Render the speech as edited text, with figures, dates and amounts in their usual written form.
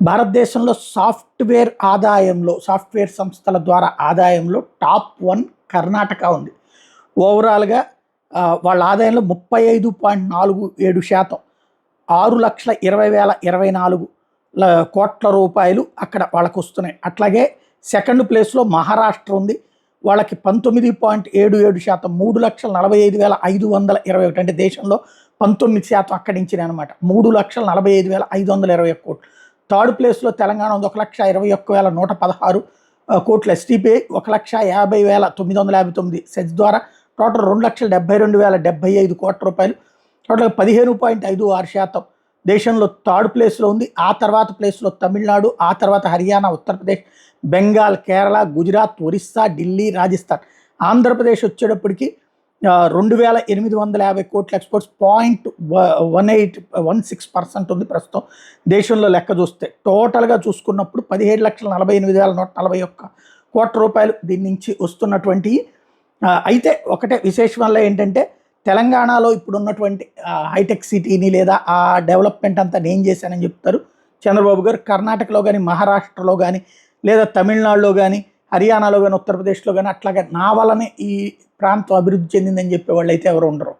భారతదేశంలో సాఫ్ట్వేర్ సంస్థల ద్వారా ఆదాయంలో టాప్ 1 కర్ణాటక ఉంది. ఓవరాల్‌గా వాళ్ళ ఆదాయంలో 35.47% 6,20,024 కోట్ల రూపాయలు అక్కడ వాళ్ళకొస్తున్నాయి. అట్లాగే సెకండ్ ప్లేస్‌లో మహారాష్ట్ర ఉంది. వాళ్ళకి 19.77% 3,45,521 అంటే దేశంలో 19% అక్కడి నుంచిననమాట. 3,45,521 కోట్లు. థర్డ్ ప్లేస్‌లో తెలంగాణ ఉంది. 1,21,116 కోట్ల ఎస్టీపీఐ, 1,50,959 సెజ్ ద్వారా టోటల్ 2,72,075 కోట్ల రూపాయలు. టోటల్ 15.56% దేశంలో థర్డ్ ప్లేస్‌లో ఉంది. ఆ తర్వాత ప్లేస్‌లో తమిళనాడు, ఆ తర్వాత హర్యానా, ఉత్తరప్రదేశ్, బెంగాల్, కేరళ, గుజరాత్, ఒరిస్సా, ఢిల్లీ, రాజస్థాన్. ఆంధ్రప్రదేశ్ వచ్చేటప్పటికి 2,850 కోట్ల ఎక్స్పోర్ట్స్ 0.16% ఉంది ప్రస్తుతం దేశంలో లెక్క చూస్తే. టోటల్గా చూసుకున్నప్పుడు 17,48,141 కోట్ల రూపాయలు దీని నుంచి వస్తున్నటువంటి. అయితే ఒకటే విశేషం వల్ల ఏంటంటే తెలంగాణలో ఇప్పుడున్నటువంటి హైటెక్ సిటీని లేదా ఆ డెవలప్మెంట్ అంతా నేను చేశానని చెప్తారు చంద్రబాబు గారు. కర్ణాటకలో కానీ, మహారాష్ట్రలో కానీ, లేదా తమిళనాడులో కానీ, హర్యానాలో కానీ, ఉత్తరప్రదేశ్లో కానీ అట్లాగే నా వల్లనే ఈ ప్రాంతం అభివృద్ధి చెందిందని చెప్పేవాళ్ళు అయితే ఎవరు ఉండరు.